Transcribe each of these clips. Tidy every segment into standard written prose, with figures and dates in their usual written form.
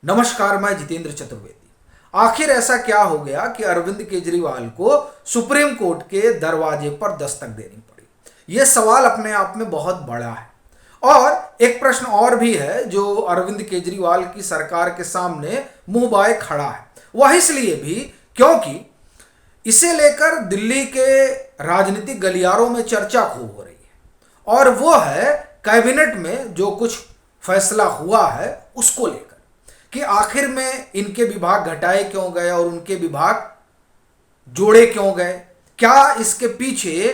नमस्कार, मैं जितेंद्र चतुर्वेदी। आखिर ऐसा क्या हो गया कि अरविंद केजरीवाल को सुप्रीम कोर्ट के दरवाजे पर दस्तक देनी पड़ी? यह सवाल अपने आप में बहुत बड़ा है। और एक प्रश्न और भी है जो अरविंद केजरीवाल की सरकार के सामने मुंह बाए खड़ा है। वह इसलिए भी क्योंकि इसे लेकर दिल्ली के राजनीतिक गलियारों में चर्चा खूब हो रही है, और वो है कैबिनेट में जो कुछ फैसला हुआ है उसको लेकर कि आखिर में इनके विभाग घटाए क्यों गए और उनके विभाग जोड़े क्यों गए। क्या इसके पीछे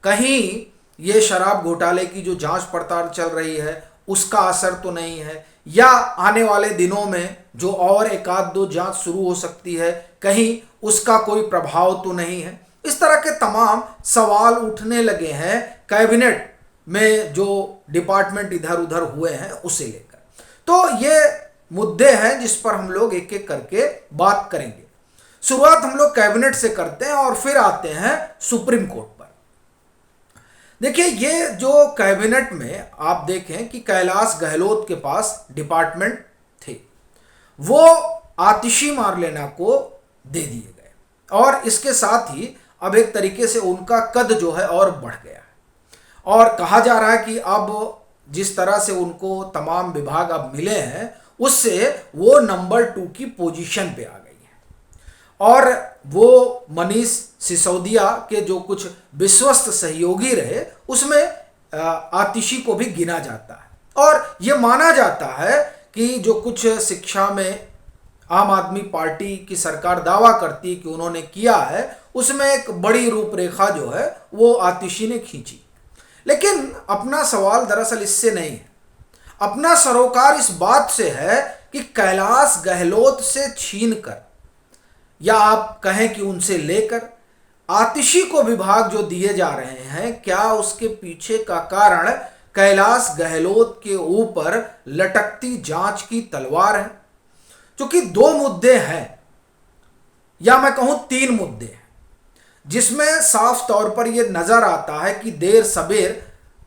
कहीं ये शराब घोटाले की जो जांच पड़ताल चल रही है उसका असर तो नहीं है, या आने वाले दिनों में जो और एक आध दो जांच शुरू हो सकती है कहीं उसका कोई प्रभाव तो नहीं है। इस तरह के तमाम सवाल उठने लगे हैं कैबिनेट में जो डिपार्टमेंट इधर उधर हुए हैं उसे लेकर। तो ये मुद्दे हैं जिस पर हम लोग एक एक करके बात करेंगे। शुरुआत हम लोग कैबिनेट से करते हैं और फिर आते हैं सुप्रीम कोर्ट पर। देखिए, ये जो कैबिनेट में आप देखें कि कैलाश गहलोत के पास डिपार्टमेंट थे, वो आतिशी मारलेना को दे दिए गए और इसके साथ ही अब एक तरीके से उनका कद जो है और बढ़ गया है। और कहा जा रहा है कि अब जिस तरह से उनको तमाम विभाग अब मिले हैं उससे वो नंबर 2 की पोजीशन पे आ गई है। और वो मनीष सिसोदिया के जो कुछ विश्वस्त सहयोगी रहे उसमें आतिशी को भी गिना जाता है। और ये माना जाता है कि जो कुछ शिक्षा में आम आदमी पार्टी की सरकार दावा करती है कि उन्होंने किया है उसमें एक बड़ी रूपरेखा जो है वो आतिशी ने खींची। लेकिन अपना सवाल दरअसल इससे नहीं है, अपना सरोकार इस बात से है कि कैलाश गहलोत से छीनकर या आप कहें कि उनसे लेकर आतिशी को विभाग जो दिए जा रहे हैं, क्या उसके पीछे का कारण कैलाश गहलोत के ऊपर लटकती जांच की तलवार है? क्योंकि दो मुद्दे हैं, या मैं कहूं 3 मुद्दे हैं, जिसमें साफ तौर पर यह नजर आता है कि देर सबेर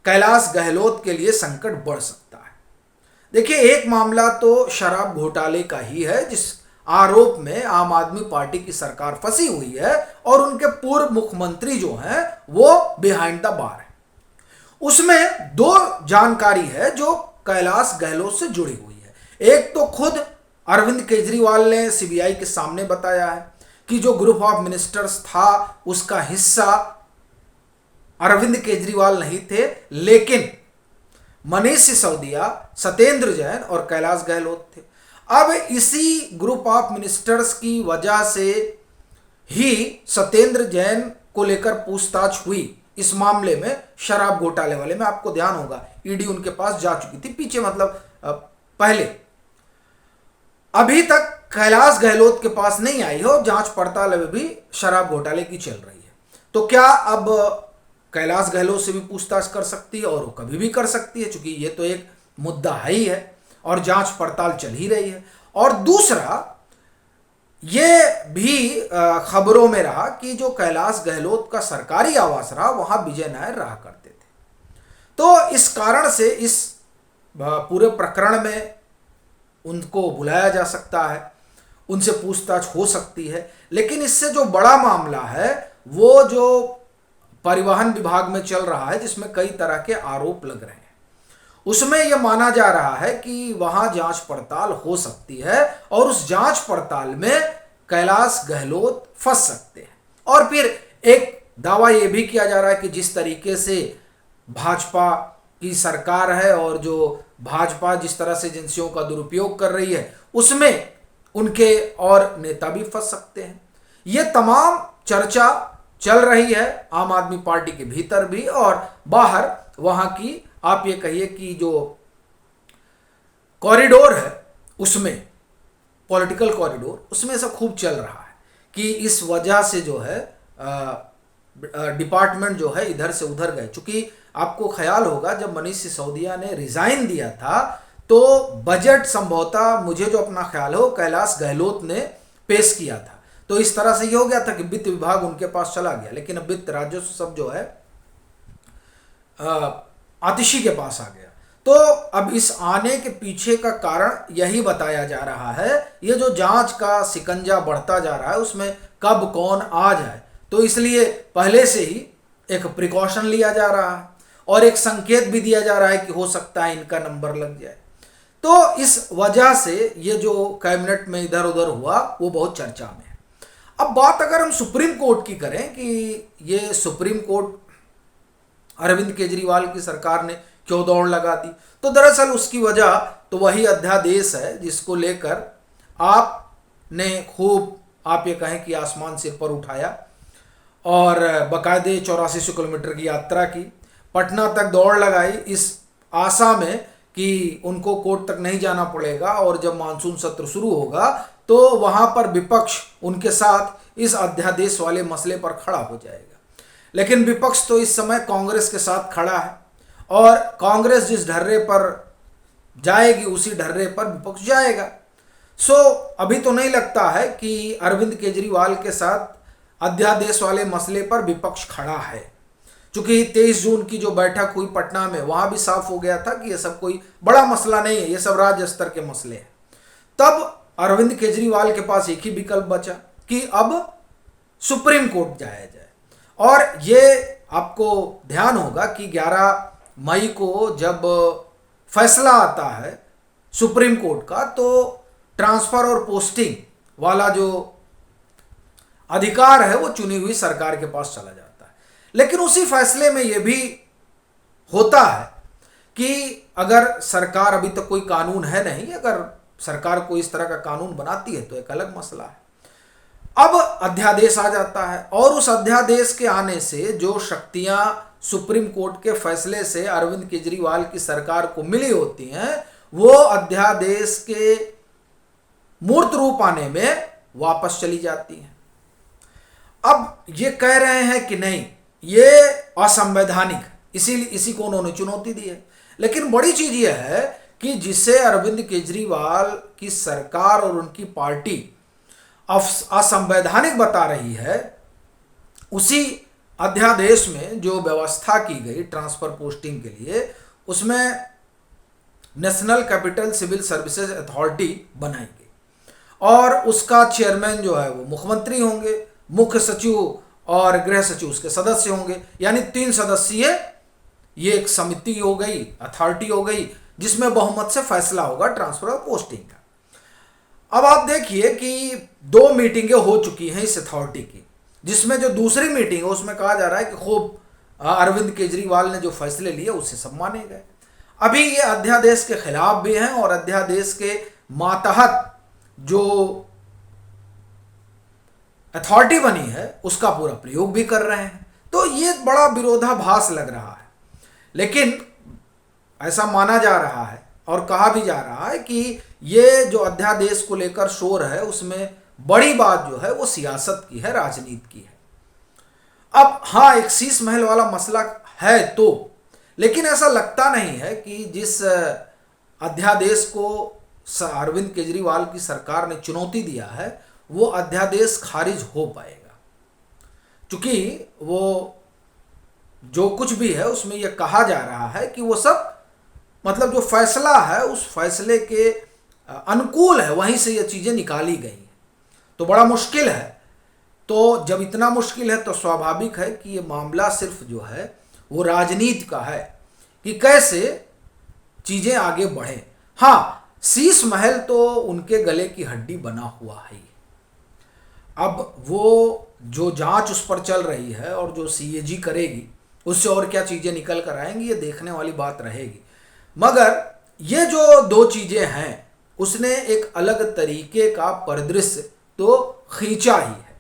कैलाश गहलोत के लिए संकट बढ़ सकता है। देखिए, एक मामला तो शराब घोटाले का ही है जिस आरोप में आम आदमी पार्टी की सरकार फंसी हुई है और उनके पूर्व मुख्यमंत्री जो हैं वो बिहाइंड द बार है। उसमें 2 जानकारी है जो कैलाश गहलोत से जुड़ी हुई है। एक तो खुद अरविंद केजरीवाल ने सीबीआई के सामने बताया है कि जो ग्रुप ऑफ मिनिस्टर्स था उसका हिस्सा अरविंद केजरीवाल नहीं थे, लेकिन मनीष सिसोदिया, सत्येंद्र जैन और कैलाश गहलोत थे। अब इसी ग्रुप ऑफ मिनिस्टर्स की वजह से ही सत्येंद्र जैन को लेकर पूछताछ हुई इस मामले में, शराब घोटाले वाले में। आपको ध्यान होगा ईडी उनके पास जा चुकी थी पीछे, मतलब पहले। अभी तक कैलाश गहलोत के पास नहीं आई हो, जांच पड़ताल अभी भी शराब घोटाले की चल रही है। तो क्या अब कैलाश गहलोत से भी पूछताछ कर सकती है? और वो कभी भी कर सकती है, क्योंकि ये तो एक मुद्दा है ही है और जांच पड़ताल चल ही रही है। और दूसरा ये भी खबरों में रहा कि जो कैलाश गहलोत का सरकारी आवास रहा वहां विजय नायर रहा करते थे। तो इस कारण से इस पूरे प्रकरण में उनको बुलाया जा सकता है, उनसे पूछताछ हो सकती है। लेकिन इससे जो बड़ा मामला है वो जो परिवहन विभाग में चल रहा है, जिसमें कई तरह के आरोप लग रहे हैं, उसमें यह माना जा रहा है कि वहां जांच पड़ताल हो सकती है और उस जांच पड़ताल में कैलाश गहलोत फंस सकते हैं। और फिर एक दावा यह भी किया जा रहा है कि जिस तरीके से भाजपा की सरकार है और जो भाजपा जिस तरह से एजेंसियों का दुरुपयोग कर रही है उसमें उनके और नेता भी फंस सकते हैं। यह तमाम चर्चा चल रही है आम आदमी पार्टी के भीतर भी और बाहर। वहां की आप ये कहिए कि जो कॉरिडोर है उसमें, पॉलिटिकल कॉरिडोर, उसमें सब खूब चल रहा है कि इस वजह से जो है डिपार्टमेंट जो है इधर से उधर गए। चूंकि आपको ख्याल होगा जब मनीष सिसोदिया ने रिजाइन दिया था तो बजट संभवतः, मुझे जो अपना ख्याल हो, कैलाश गहलोत ने पेश किया था। तो इस तरह से ये हो गया था कि वित्त विभाग उनके पास चला गया, लेकिन अब वित्त राजस्व सब जो है आतिशी के पास आ गया। तो अब इस आने के पीछे का कारण यही बताया जा रहा है, ये जो जांच का शिकंजा बढ़ता जा रहा है उसमें कब कौन आ जाए, तो इसलिए पहले से ही एक प्रिकॉशन लिया जा रहा है और एक संकेत भी दिया जा रहा है कि हो सकता है इनका नंबर लग जाए। तो इस वजह से ये जो कैबिनेट में इधर उधर हुआ वो बहुत चर्चा में है। अब बात अगर हम सुप्रीम कोर्ट की करें कि ये सुप्रीम कोर्ट अरविंद केजरीवाल की सरकार ने क्यों दौड़ लगा दी, तो दरअसल उसकी वजह तो वही अध्यादेश है जिसको लेकर आपने खूब, आप ये कहें कि आसमान सिर पर उठाया और बाकायदे 8400 किलोमीटर की यात्रा की, पटना तक दौड़ लगाई इस आशा में कि उनको कोर्ट तक नहीं जाना पड़ेगा और जब मानसून सत्र शुरू होगा तो वहां पर विपक्ष उनके साथ इस अध्यादेश वाले मसले पर खड़ा हो जाएगा। लेकिन विपक्ष तो इस समय कांग्रेस के साथ खड़ा है और कांग्रेस जिस ढर्रे पर जाएगी उसी ढर्रे पर विपक्ष जाएगा। सो अभी तो नहीं लगता है कि अरविंद केजरीवाल के साथ अध्यादेश वाले मसले पर विपक्ष खड़ा है, क्योंकि 23 जून की जो बैठक हुई पटना में वहां भी साफ हो गया था कि ये सब कोई बड़ा मसला नहीं है, ये सब राज्य स्तर के मसले हैं। तब अरविंद केजरीवाल के पास एक ही विकल्प बचा कि अब सुप्रीम कोर्ट जाया जाए। और ये आपको ध्यान होगा कि 11 मई को जब फैसला आता है सुप्रीम कोर्ट का तो ट्रांसफर और पोस्टिंग वाला जो अधिकार है वो चुनी हुई सरकार के पास चला जाता है। लेकिन उसी फैसले में यह भी होता है कि अगर सरकार, अभी तक कोई कानून है नहीं, अगर सरकार कोई इस तरह का कानून बनाती है तो एक अलग मसला है। अब अध्यादेश आ जाता है और उस अध्यादेश के आने से जो शक्तियां सुप्रीम कोर्ट के फैसले से अरविंद केजरीवाल की सरकार को मिली होती हैं वो अध्यादेश के मूर्त रूप आने में वापस चली जाती हैं। अब ये कह रहे हैं कि नहीं ये असंवैधानिक, इसी को उन्होंने चुनौती दी है। लेकिन बड़ी चीज यह है कि जिसे अरविंद केजरीवाल की सरकार और उनकी पार्टी असंवैधानिक बता रही है, उसी अध्यादेश में जो व्यवस्था की गई ट्रांसफर पोस्टिंग के लिए, उसमें national capital civil services authority बनाई गई और उसका चेयरमैन जो है वो मुख्यमंत्री होंगे, मुख्य सचिव और गृह सचिव उसके सदस्य होंगे, यानी 3 सदस्यीय ये एक समिति हो गई, अथॉरिटी हो गई, जिसमें बहुमत से फैसला होगा ट्रांसफर और पोस्टिंग का। अब आप देखिए कि 2 मीटिंगें हो चुकी हैं इस अथॉरिटी की, जिसमें जो दूसरी मीटिंग है उसमें कहा जा रहा है कि खूब अरविंद केजरीवाल ने जो फैसले लिए उससे सब माने गए। अभी ये अध्यादेश के खिलाफ भी हैं और अध्यादेश के मातहत जो अथॉरिटी बनी है उसका पूरा प्रयोग भी कर रहे हैं। तो ये बड़ा विरोधाभास लग रहा है। लेकिन ऐसा माना जा रहा है और कहा भी जा रहा है कि ये जो अध्यादेश को लेकर शोर है उसमें बड़ी बात जो है वो सियासत की है, राजनीति की है। अब हाँ, एक शीश महल वाला मसला है तो, लेकिन ऐसा लगता नहीं है कि जिस अध्यादेश को अरविंद केजरीवाल की सरकार ने चुनौती दिया है वो अध्यादेश खारिज हो पाएगा, क्योंकि वो जो कुछ भी है उसमें यह कहा जा रहा है कि वो सब मतलब जो फैसला है उस फैसले के अनुकूल है, वहीं से ये चीजें निकाली गई हैं। तो बड़ा मुश्किल है। तो जब इतना मुश्किल है तो स्वाभाविक है कि ये मामला सिर्फ जो है वो राजनीति का है कि कैसे चीजें आगे बढ़े। हाँ, शीश महल तो उनके गले की हड्डी बना हुआ है। अब वो जो जांच उस पर चल रही है और जो सीएजी करेगी उससे और क्या चीजें निकल कर आएंगी ये देखने वाली बात रहेगी। मगर ये जो 2 चीजें हैं उसने एक अलग तरीके का परिदृश्य तो खींचा ही है,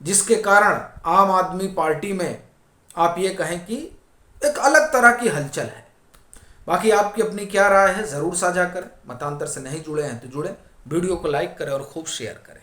जिसके कारण आम आदमी पार्टी में आप ये कहें कि एक अलग तरह की हलचल है। बाकी आपकी अपनी क्या राय है ज़रूर साझा करें। मतांतर से नहीं जुड़े हैं तो जुड़ें, वीडियो को लाइक करें और खूब शेयर करें।